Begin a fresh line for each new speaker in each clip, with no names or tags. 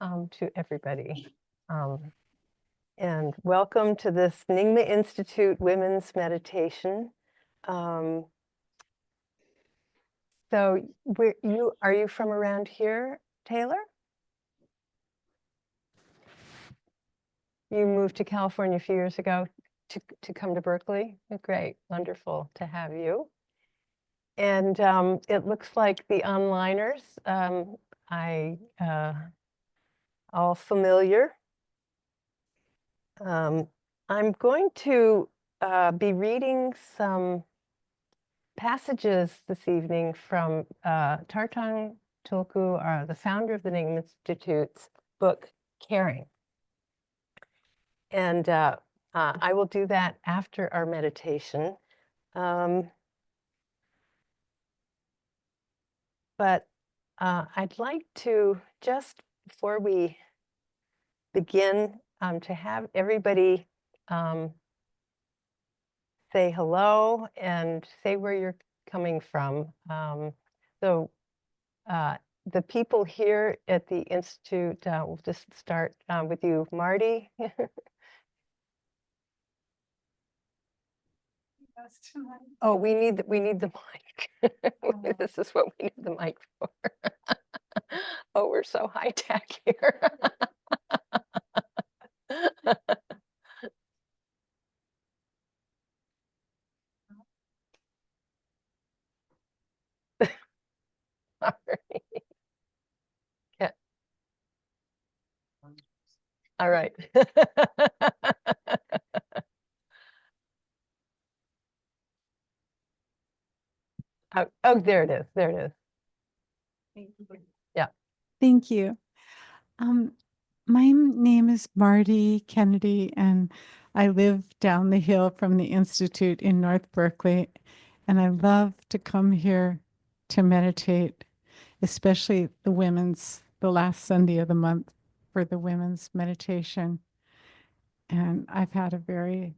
to everybody. And welcome to this Nyingma Institute Women's Meditation. So are you from around here, Taylor? You moved to California a few years ago to come to Berkeley? Great, wonderful to have you. And it looks like the onliners, all familiar. I'm going to be reading some passages this evening from Tartang Tulku, the founder of the Nyingma Institute's book, Caring. And I will do that after our meditation. But I'd like to, just before we begin, to have everybody say hello and say where you're coming from. So the people here at the Institute, we'll just start with you, Marty. Oh, we need the mic. This is what we need the mic for. Oh, we're so high tech here. Yeah. All right. Oh, there it is. There it is. Yeah.
Thank you. My name is Marty Kennedy, and I live down the hill from the Institute in North Berkeley, and I love to come here to meditate, especially the last Sunday of the month for the women's meditation. And I've had a very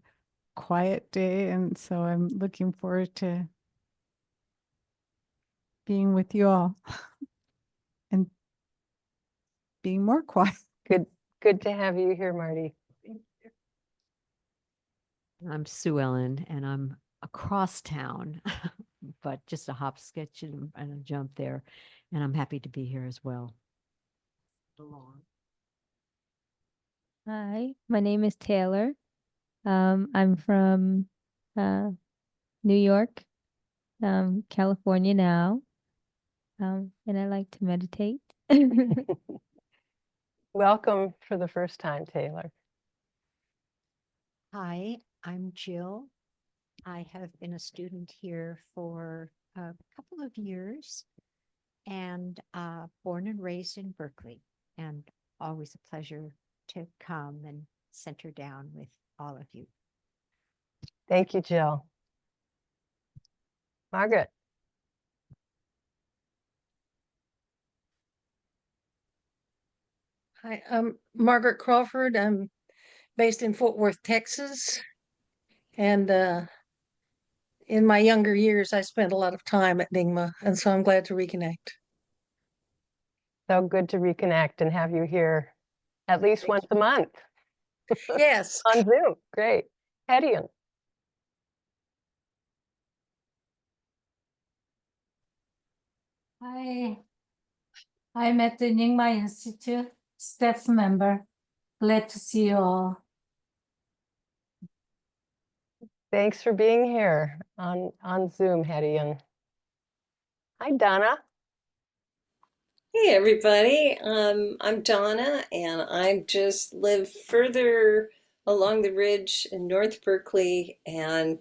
quiet day, and so I'm looking forward to being with you all and being more quiet.
Good to have you here, Marty.
I'm Sue Ellen, and I'm across town, but just a hop, sketch, and a jump there. And I'm happy to be here as well.
Hi, my name is Taylor. I'm from New York, California now, and I like to meditate.
Welcome for the first time, Taylor.
Hi, I'm Jill. I have been a student here for a couple of years and born and raised in Berkeley, and always a pleasure to come and center down with all of you.
Thank you, Jill. Margaret.
Hi, I'm Margaret Crawford. I'm based in Fort Worth, Texas. And in my younger years, I spent a lot of time at Nyingma, and so I'm glad to reconnect.
So good to reconnect and have you here at least once a month.
Yes.
On Zoom. Great. Hedian.
Hi, I'm at the Nyingma Institute, staff member. Glad to see you all.
Thanks for being here on Zoom, Hedian. Hi, Donna.
Hey everybody, I'm Donna, and I just live further along the ridge in North Berkeley, and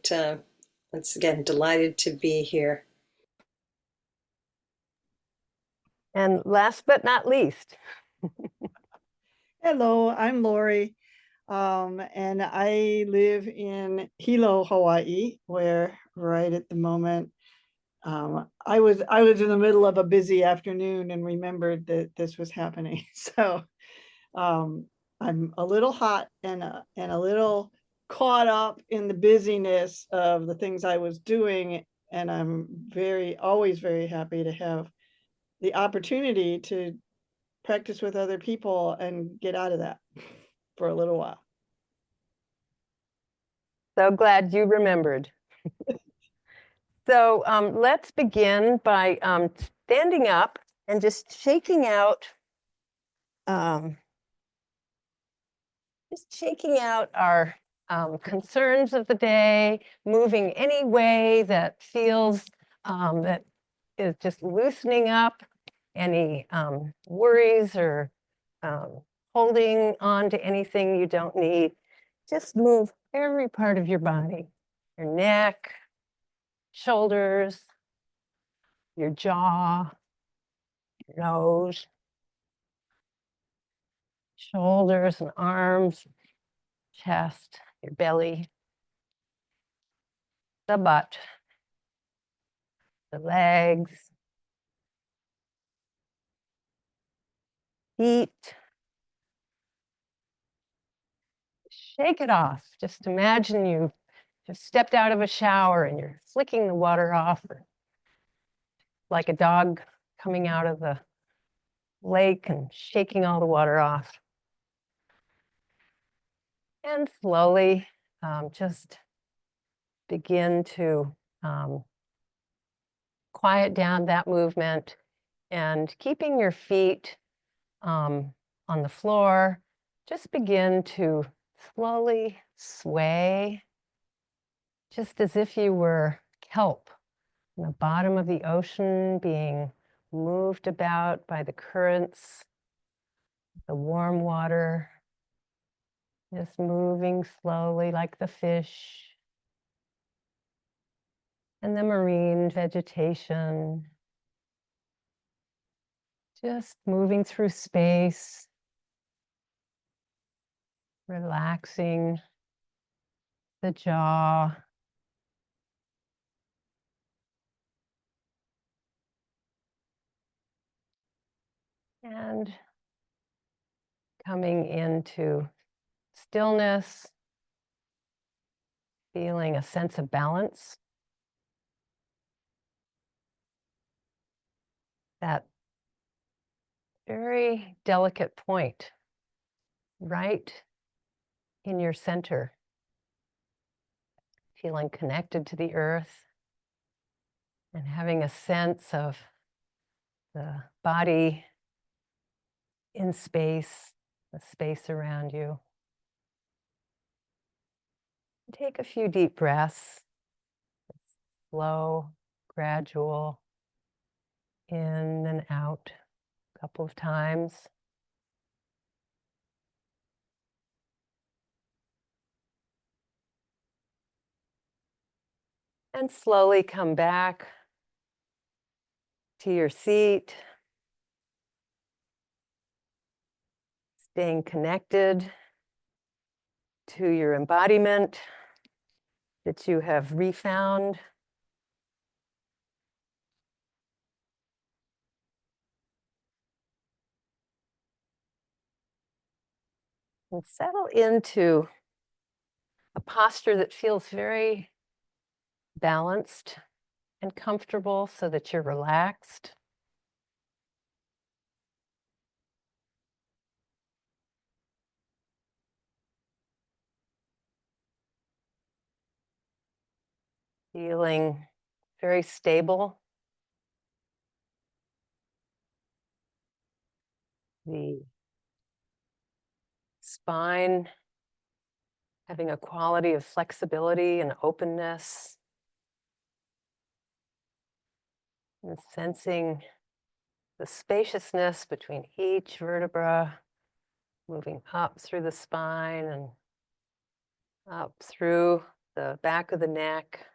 once again, delighted to be here.
And last but not least.
Hello, I'm Lori, and I live in Hilo, Hawaii, where right at the moment I was in the middle of a busy afternoon and remembered that this was happening. So I'm a little hot and a little caught up in the busyness of the things I was doing, and I'm always very happy to have the opportunity to practice with other people and get out of that for a little while.
So glad you remembered. So let's begin by standing up and just shaking out our concerns of the day, moving any way that feels that is just loosening up any worries or holding on to anything you don't need. Just move every part of your body, your neck, shoulders, your jaw, your nose, shoulders and arms, chest, your belly, the butt, the legs, feet. Shake it off. Just imagine you just stepped out of a shower and you're flicking the water off, or like a dog coming out of the lake and shaking all the water off. And slowly just begin to quiet down that movement, and keeping your feet on the floor, just begin to slowly sway, just as if you were kelp in the bottom of the ocean being moved about by the currents, the warm water, just moving slowly like the fish, and the marine vegetation, just moving through space, relaxing the jaw, and coming into stillness, feeling a sense of balance. That very delicate point right in your center, feeling connected to the earth and having a sense of the body in space, the space around you. Take a few deep breaths, slow, gradual, in and out a couple of times. And slowly come back to your seat, staying connected to your embodiment that you have refound. And settle into a posture that feels very balanced and comfortable, so that you're relaxed. Feeling very stable. The spine having a quality of flexibility and openness. And sensing the spaciousness between each vertebra, moving up through the spine and up through the back of the neck.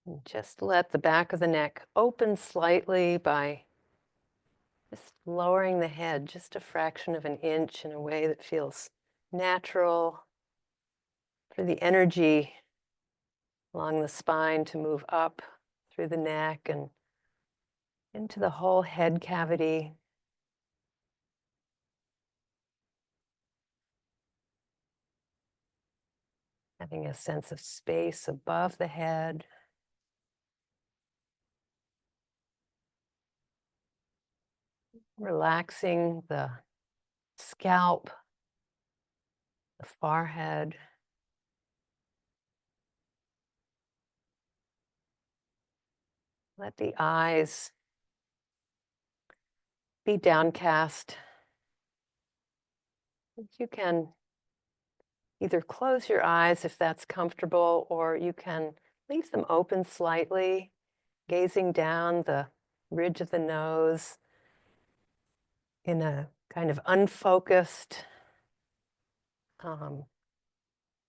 And just let the back of the neck open slightly by just lowering the head just a fraction of an inch in a way that feels natural, for the energy along the spine to move up through the neck and into the whole head cavity. Having a sense of space above the head. Relaxing the scalp, the forehead. Let the eyes be downcast. You can either close your eyes if that's comfortable, or you can leave them open slightly, gazing down the ridge of the nose in a kind of unfocused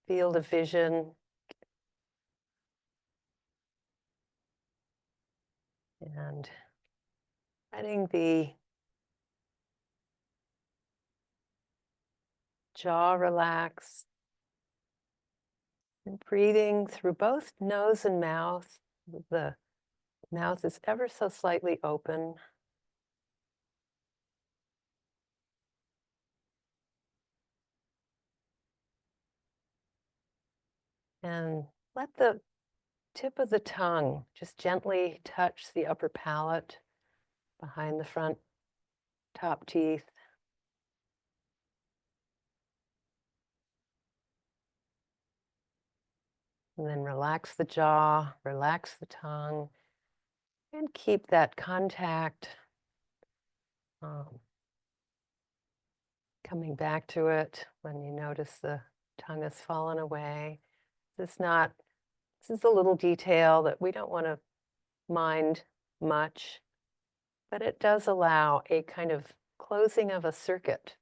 field of vision. And letting the jaw relax. And breathing through both nose and mouth. The mouth is ever so slightly open. And let the tip of the tongue just gently touch the upper palate behind the front top teeth. And then relax the jaw, relax the tongue, and keep that contact. Coming back to it when you notice the tongue has fallen away. This is a little detail that we don't want to mind much, but it does allow a kind of closing of a circuit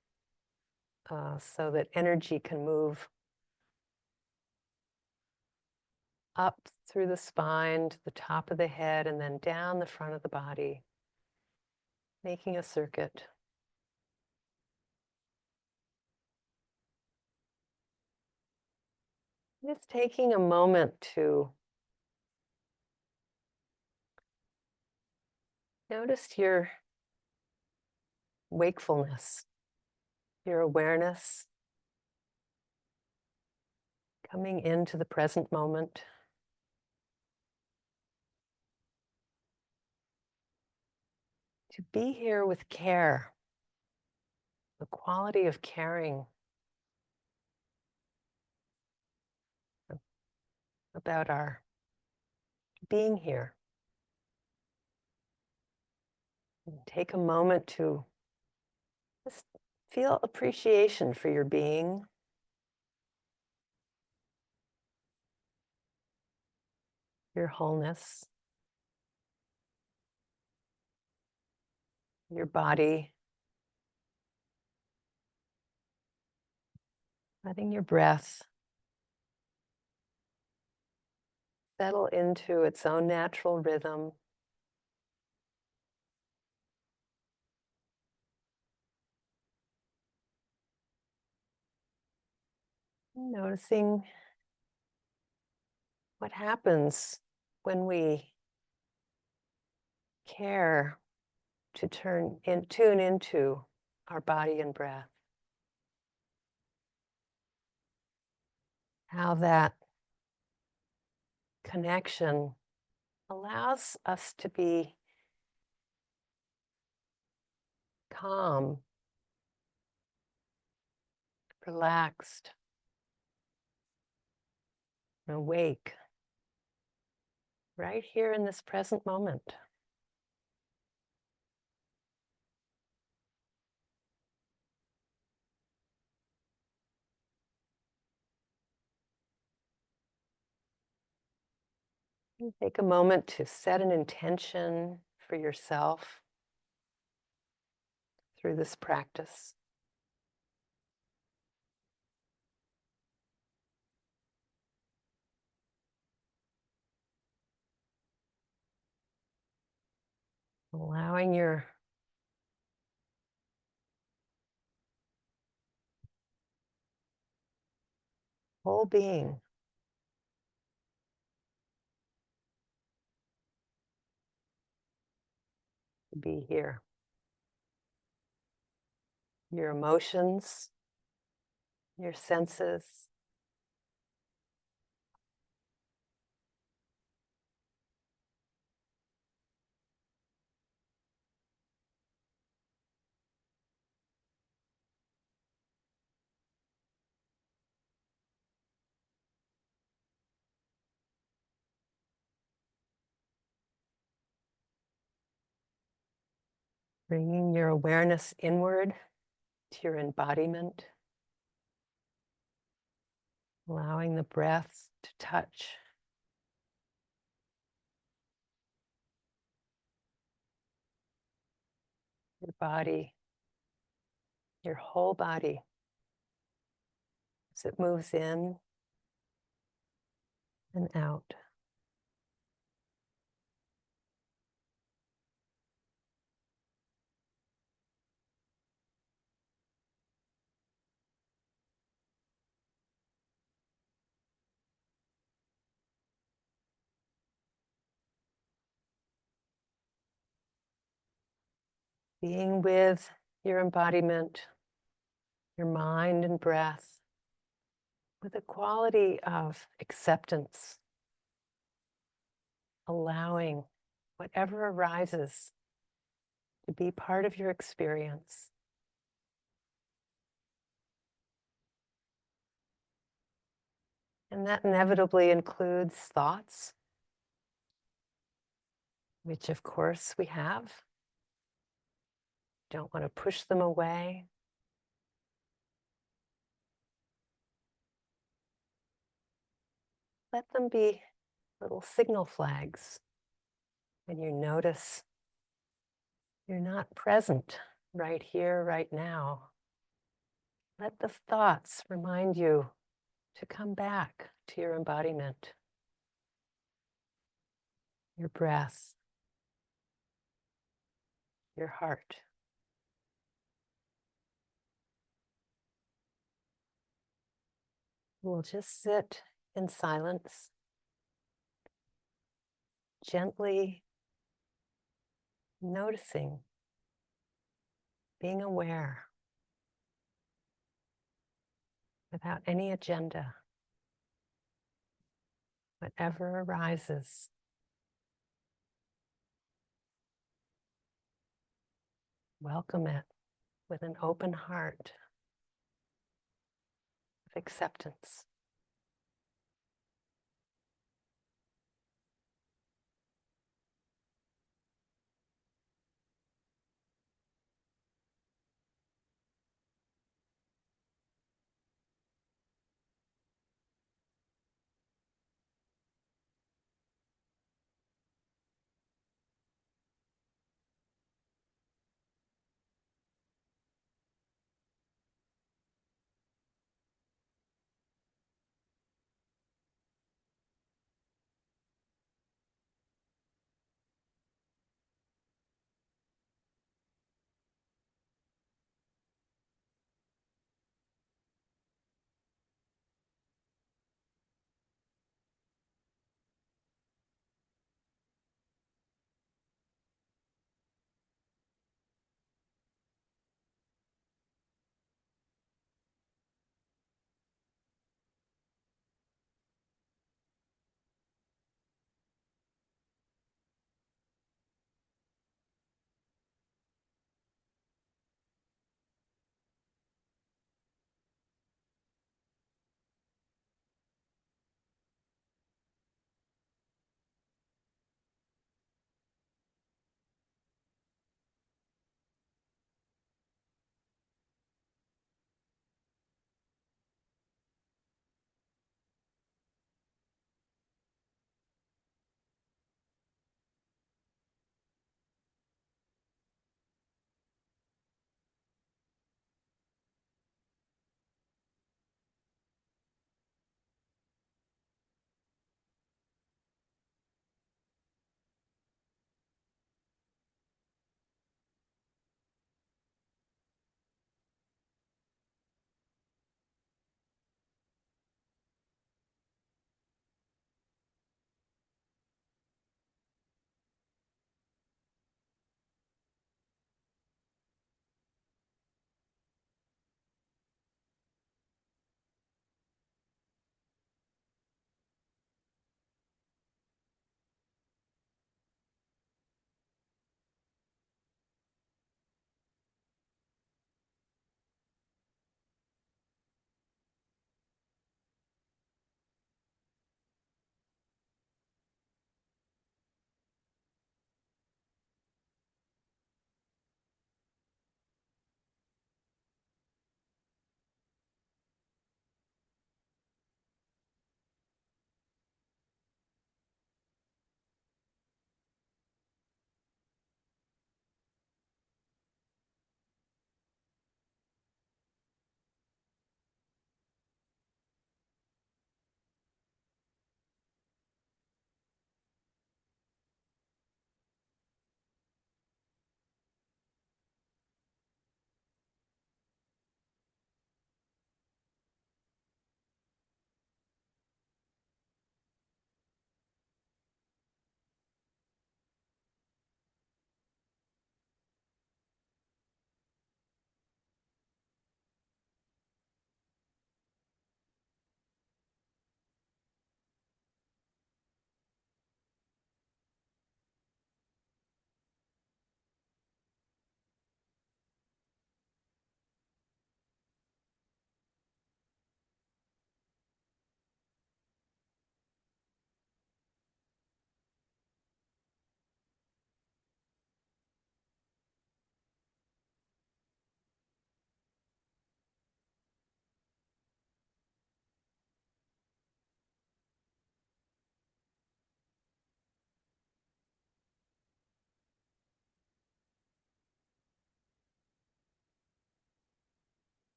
so that energy can move up through the spine to the top of the head and then down the front of the body, making a circuit. Just taking a moment to notice your wakefulness, your awareness coming into the present moment. To be here with care, the quality of caring about our being here. And take a moment to just feel appreciation for your being. Your wholeness, your body, letting your breath settle into its own natural rhythm. Noticing what happens when we care to tune into our body and breath. How that connection allows us to be calm, relaxed, and awake, right here in this present moment. And take a moment to set an intention for yourself through this practice. Allowing your whole being to be here. Your emotions, your senses, Bringing your awareness inward to your embodiment, allowing the breath to touch your body, your whole body, as it moves in and out. Being with your embodiment, your mind and breath, with a quality of acceptance, allowing whatever arises to be part of your experience. And that inevitably includes thoughts, which of course we have. Don't want to push them away. Let them be little signal flags when you notice you're not present right here, right now. Let the thoughts remind you to come back to your embodiment, your breath, your heart. We'll just sit in silence, gently noticing, being aware, without any agenda. Whatever arises, welcome it with an open heart of acceptance.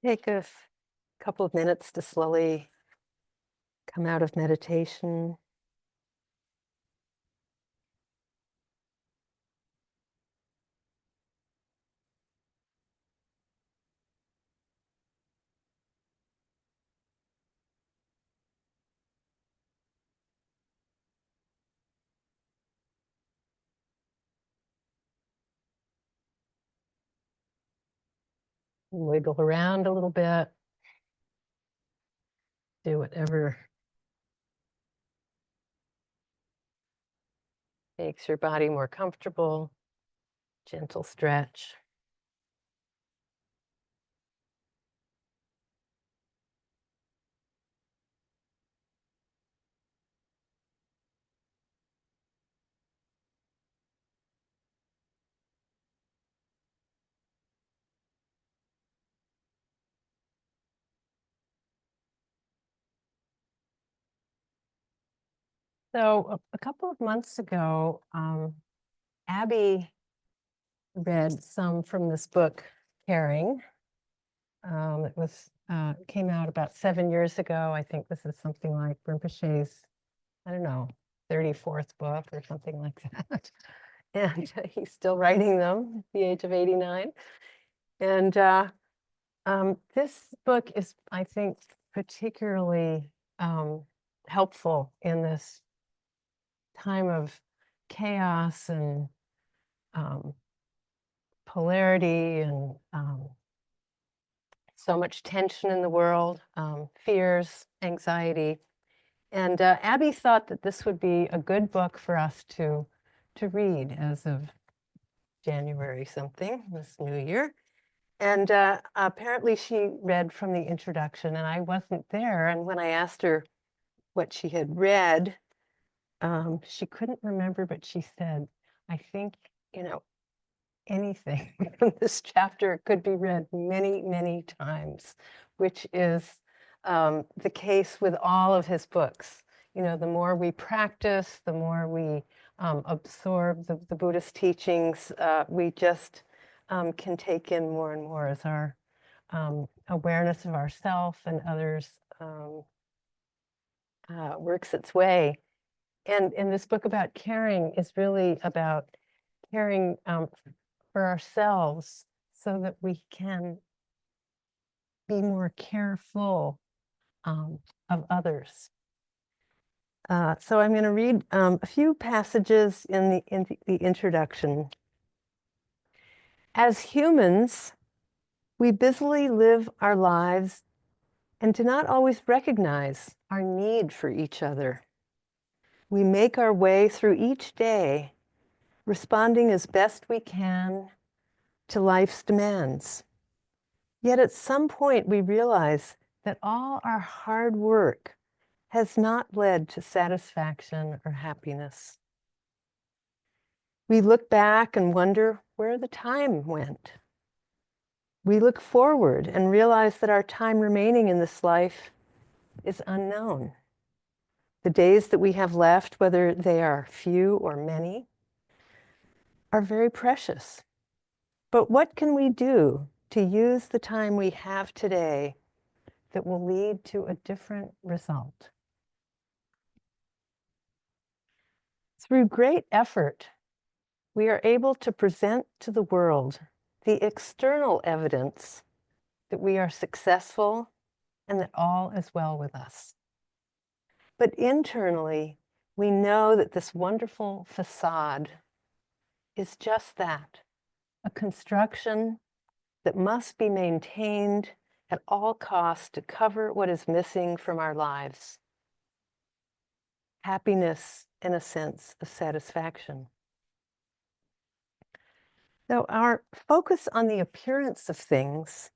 Take a couple of minutes to slowly come out of meditation. Wiggle around a little bit. Do whatever makes your body more comfortable. Gentle stretch. So a couple of months ago, Abby read some from this book, Caring. It came out about 7 years ago. I think this is something like Rinpoche's, I don't know, 34th book or something like that. And he's still writing them at the age of 89. And this book is, I think, particularly helpful in this time of chaos and polarity and so much tension in the world, fears, anxiety. And Abby thought that this would be a good book for us to read as of January something, this new year. And apparently she read from the introduction and I wasn't there. And when I asked her what she had read, she couldn't remember, but she said, I think, anything from this chapter could be read many, many times, which is the case with all of his books. The more we practice, the more we absorb the Buddhist teachings, we just can take in more and more as our awareness of ourself and others works its way. And in this book about caring is really about caring for ourselves so that we can be more careful of others. So I'm going to read a few passages in the introduction. As humans, we busily live our lives and do not always recognize our need for each other. We make our way through each day, responding as best we can to life's demands. Yet at some point we realize that all our hard work has not led to satisfaction or happiness. We look back and wonder where the time went. We look forward and realize that our time remaining in this life is unknown. The days that we have left, whether they are few or many, are very precious. But what can we do to use the time we have today that will lead to a different result? Through great effort, we are able to present to the world the external evidence that we are successful and that all is well with us. But internally, we know that this wonderful facade is just that, a construction that must be maintained at all costs to cover what is missing from our lives. Happiness and a sense of satisfaction. Though our focus on the appearance of things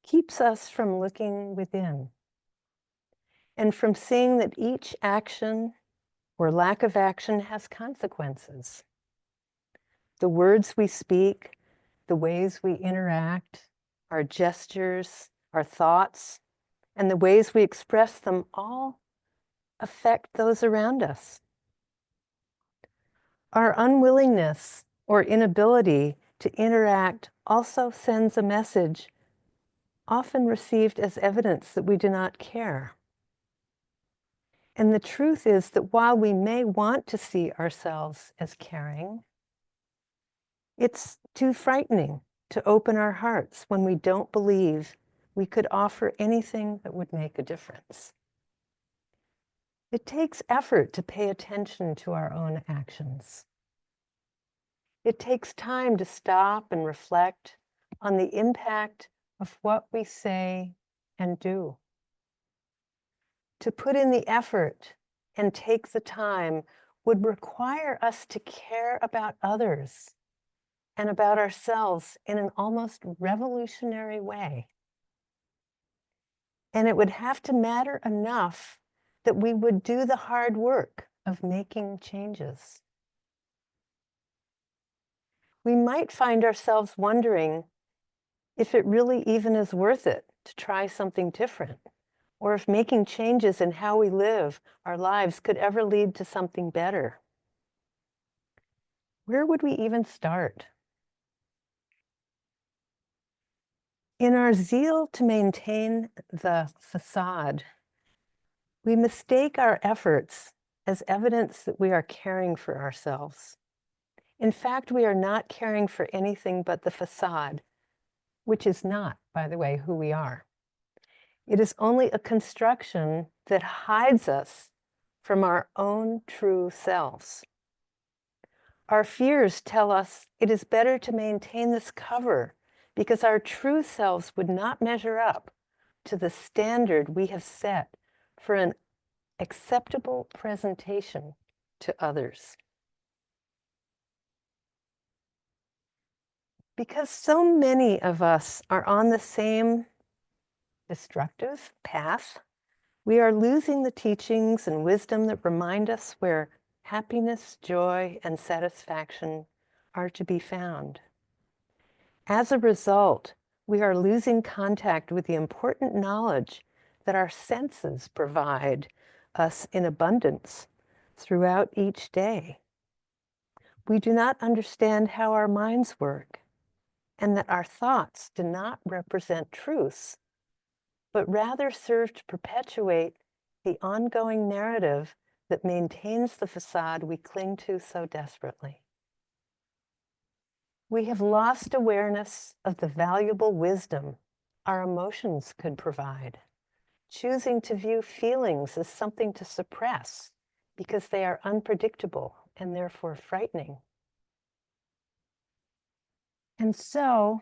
keeps us from looking within and from seeing that each action or lack of action has consequences. The words we speak, the ways we interact, our gestures, our thoughts, and the ways we express them all affect those around us. Our unwillingness or inability to interact also sends a message often received as evidence that we do not care. And the truth is that while we may want to see ourselves as caring, it's too frightening to open our hearts when we don't believe we could offer anything that would make a difference. It takes effort to pay attention to our own actions. It takes time to stop and reflect on the impact of what we say and do. To put in the effort and take the time would require us to care about others and about ourselves in an almost revolutionary way. And it would have to matter enough that we would do the hard work of making changes. We might find ourselves wondering if it really even is worth it to try something different, or if making changes in how we live our lives could ever lead to something better. Where would we even start? In our zeal to maintain the facade, we mistake our efforts as evidence that we are caring for ourselves. In fact, we are not caring for anything but the facade, which is not, by the way, who we are. It is only a construction that hides us from our own true selves. Our fears tell us it is better to maintain this cover because our true selves would not measure up to the standard we have set for an acceptable presentation to others. Because so many of us are on the same destructive path, we are losing the teachings and wisdom that remind us where happiness, joy, and satisfaction are to be found. As a result, we are losing contact with the important knowledge that our senses provide us in abundance throughout each day. We do not understand how our minds work, and that our thoughts do not represent truths, but rather serve to perpetuate the ongoing narrative that maintains the facade we cling to so desperately. We have lost awareness of the valuable wisdom our emotions could provide, choosing to view feelings as something to suppress because they are unpredictable and therefore frightening. And so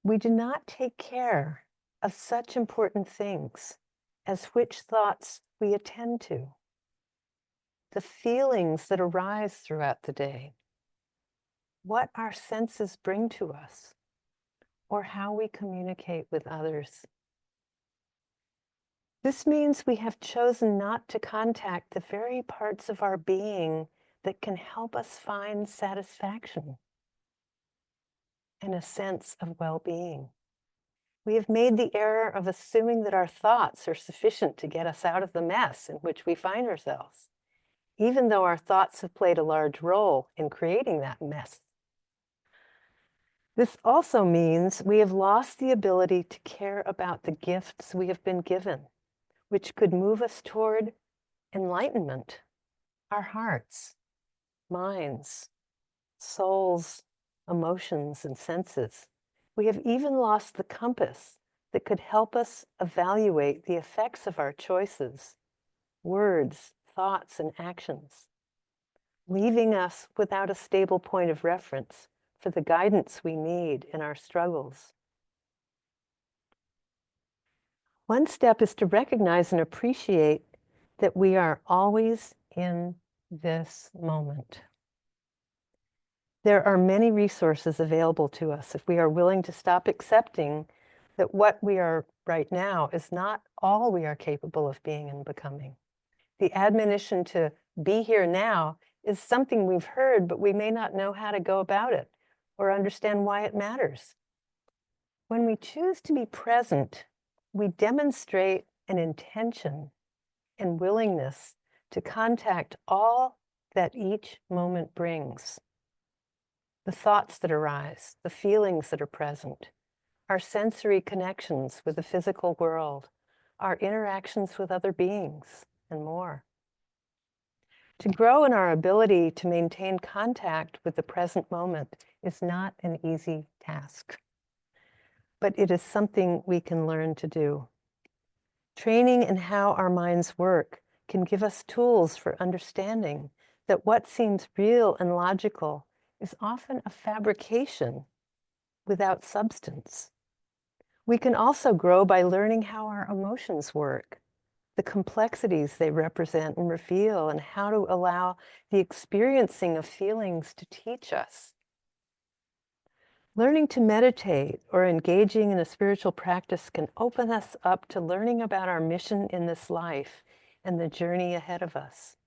we do not take care of such important things as which thoughts we attend to, the feelings that arise throughout the day, what our senses bring to us, or how we communicate with others. This means we have chosen not to contact the very parts of our being that can help us find satisfaction and a sense of well-being. We have made the error of assuming that our thoughts are sufficient to get us out of the mess in which we find ourselves, even though our thoughts have played a large role in creating that mess. This also means we have lost the ability to care about the gifts we have been given, which could move us toward enlightenment, our hearts, minds, souls, emotions, and senses. We have even lost the compass that could help us evaluate the effects of our choices, words, thoughts, and actions, leaving us without a stable point of reference for the guidance we need in our struggles. One step is to recognize and appreciate that we are always in this moment. There are many resources available to us if we are willing to stop accepting that what we are right now is not all we are capable of being and becoming. The admonition to be here now is something we've heard, but we may not know how to go about it or understand why it matters. When we choose to be present, we demonstrate an intention and willingness to contact all that each moment brings. The thoughts that arise, the feelings that are present, our sensory connections with the physical world, our interactions with other beings, and more. To grow in our ability to maintain contact with the present moment is not an easy task, but it is something we can learn to do. Training in how our minds work can give us tools for understanding that what seems real and logical is often a fabrication without substance. We can also grow by learning how our emotions work, the complexities they represent and reveal, and how to allow the experiencing of feelings to teach us. Learning to meditate or engaging in a spiritual practice can open us up to learning about our mission in this life and the journey ahead of us.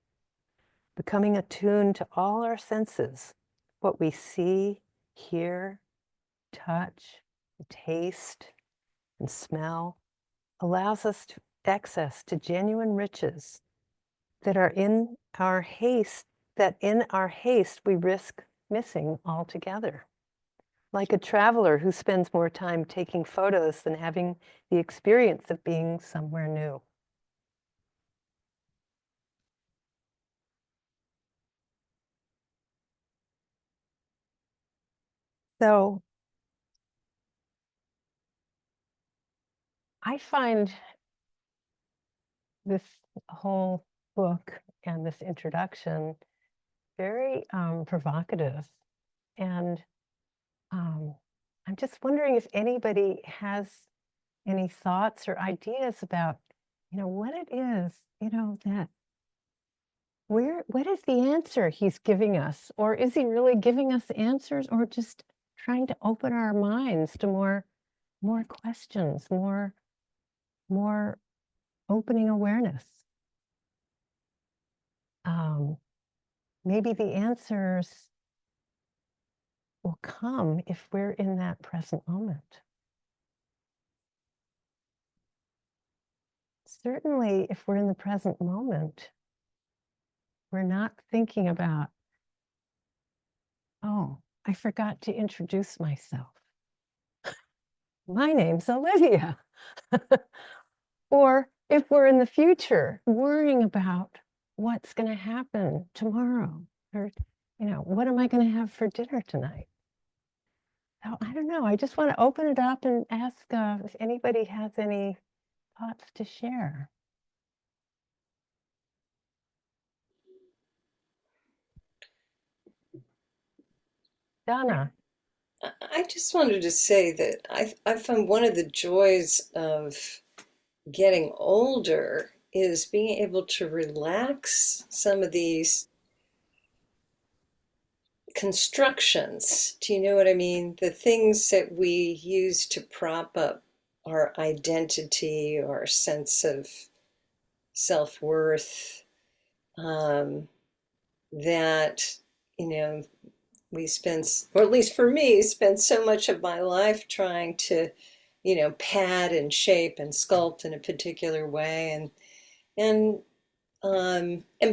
Becoming attuned to all our senses, what we see, hear, touch, taste, and smell, allows us to access to genuine riches that are in our haste, we risk missing altogether. Like a traveler who spends more time taking photos than having the experience of being somewhere new. So I find this whole book and this introduction very provocative. And I'm just wondering if anybody has any thoughts or ideas about, what it is, that what is the answer he's giving us? Or is he really giving us answers, or just trying to open our minds to more questions, more opening awareness? Maybe the answers will come if we're in that present moment. Certainly, if we're in the present moment, we're not thinking about, oh, I forgot to introduce myself. My name's Olivia. Or if we're in the future, worrying about what's going to happen tomorrow, or, what am I going to have for dinner tonight? So I don't know. I just want to open it up and ask if anybody has any thoughts to share. Donna.
I just wanted to say that I found one of the joys of getting older is being able to relax some of these constructions. Do you know what I mean? The things that we use to prop up our identity or sense of self-worth, that, we spend, or at least for me, spend so much of my life trying to, pad and shape and sculpt in a particular way. And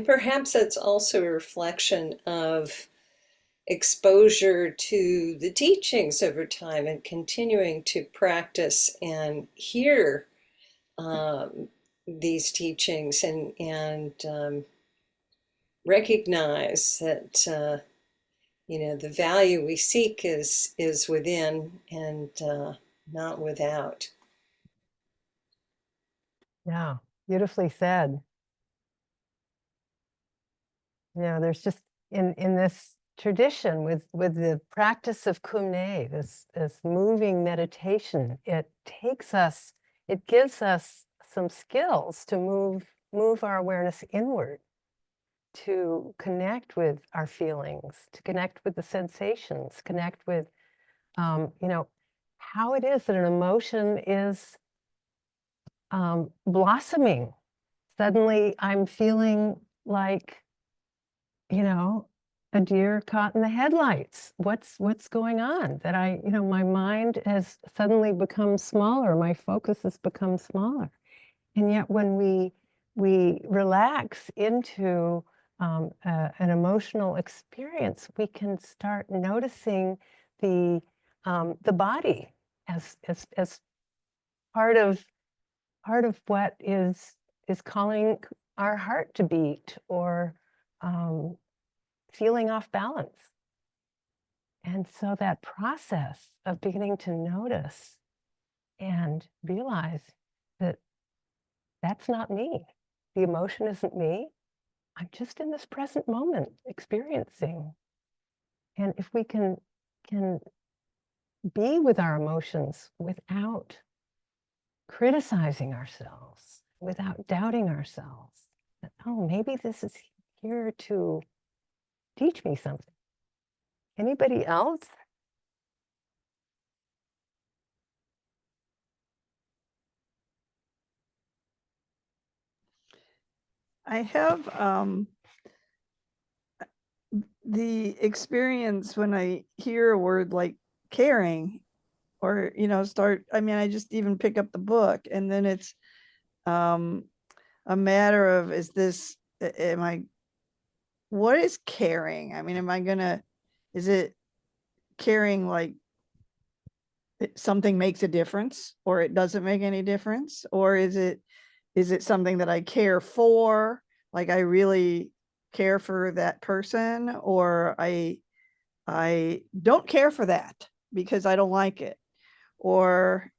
perhaps that's also a reflection of exposure to the teachings over time and continuing to practice and hear these teachings and recognize that the value we seek is within and not without.
Yeah, beautifully said. There's just in this tradition with the practice of Kumne, this moving meditation, it gives us some skills to move our awareness inward, to connect with our feelings, to connect with the sensations, connect with how it is that an emotion is blossoming. Suddenly I'm feeling like, a deer caught in the headlights. What's going on? That my mind has suddenly become smaller. My focus has become smaller. And yet when we relax into an emotional experience, we can start noticing the body as part of what is calling our heart to beat, or feeling off balance. And so that process of beginning to notice and realize that that's not me. The emotion isn't me. I'm just in this present moment experiencing. And if we can be with our emotions without criticizing ourselves, without doubting ourselves, that, oh, maybe this is here to teach me something. Anybody else?
I have the experience when I hear a word like caring, or I just even pick up the book, and then it's a matter of, is this am I what is caring? I mean, is it caring like something makes a difference, or it doesn't make any difference? Or is it something that I care for, like I really care for that person, or I don't care for that because I don't like it, or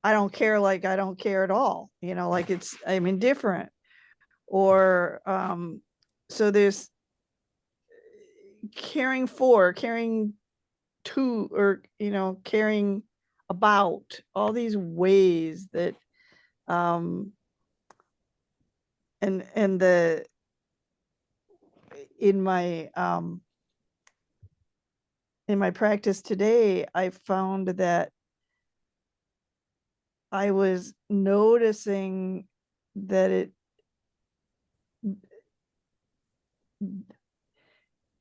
I don't care, like I don't care at all, like I'm indifferent, or so there's caring for, caring to, or caring about, all these ways that and the in my practice today, I found that I was noticing that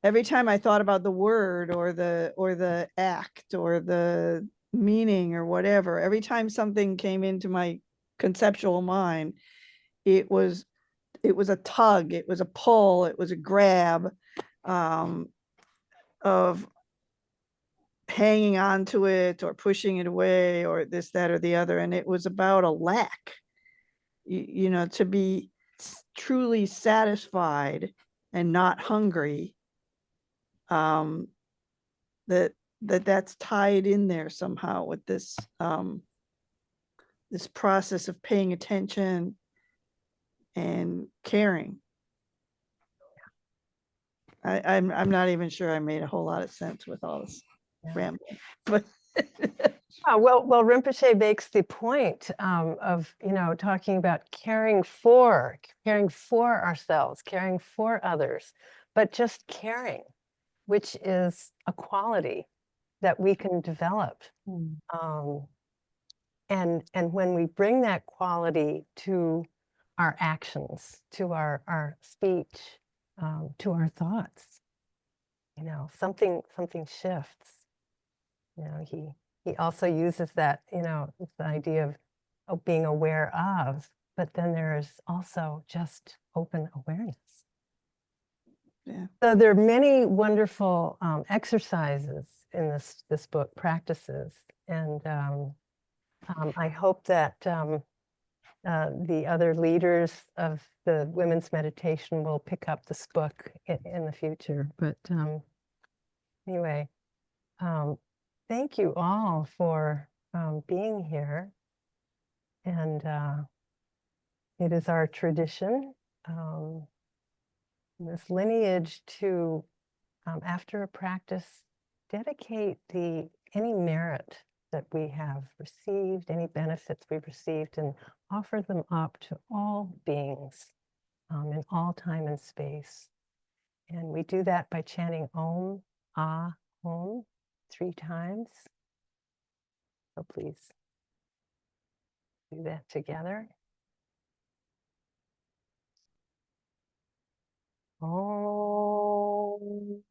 every time I thought about the word, or the act, or the meaning, or whatever, every time something came into my conceptual mind, it was a tug, it was a pull, it was a grab, of hanging on to it, or pushing it away, or this, that, or the other. And it was about a lack, to be truly satisfied and not hungry, that's tied in there somehow with this this process of paying attention and caring. I'm not even sure I made a whole lot of sense with all this rambling, but
Well, Rinpoche makes the point of, talking about caring for ourselves, caring for others, but just caring, which is a quality that we can develop. And when we bring that quality to our actions, to our speech, to our thoughts, something shifts. He also uses that, it's the idea of being aware of, but then there's also just open awareness.
Yeah.
So there are many wonderful exercises in this book, practices, and I hope that the other leaders of the women's meditation will pick up this book in the future. But anyway, thank you all for being here. And it is our tradition, this lineage, to, after a practice, dedicate any merit that we have received, any benefits we've received, and offer them up to all beings in all time and space. And we do that by chanting Om, Ah, Om 3 times. So please do that together. Om.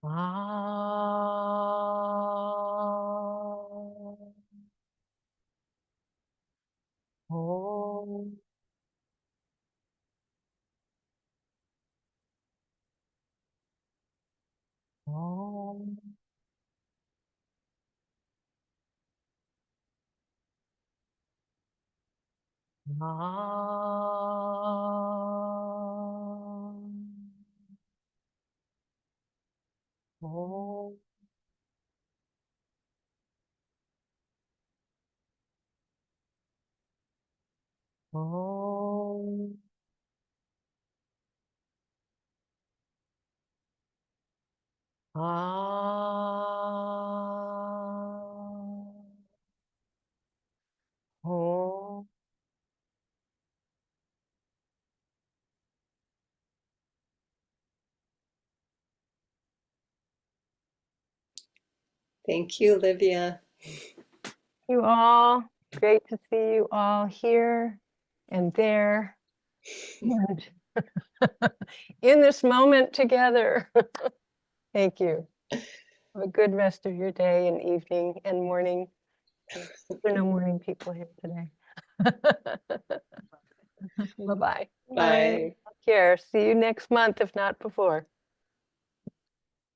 Ah. Om. Om. Om. Om.
Thank you, Livia.
You all, great to see you all here and there and in this moment together. Thank you. Have a good rest of your day and evening and morning. There are no morning people here today. Bye-bye.
Bye.
Take care. See you next month, if not before.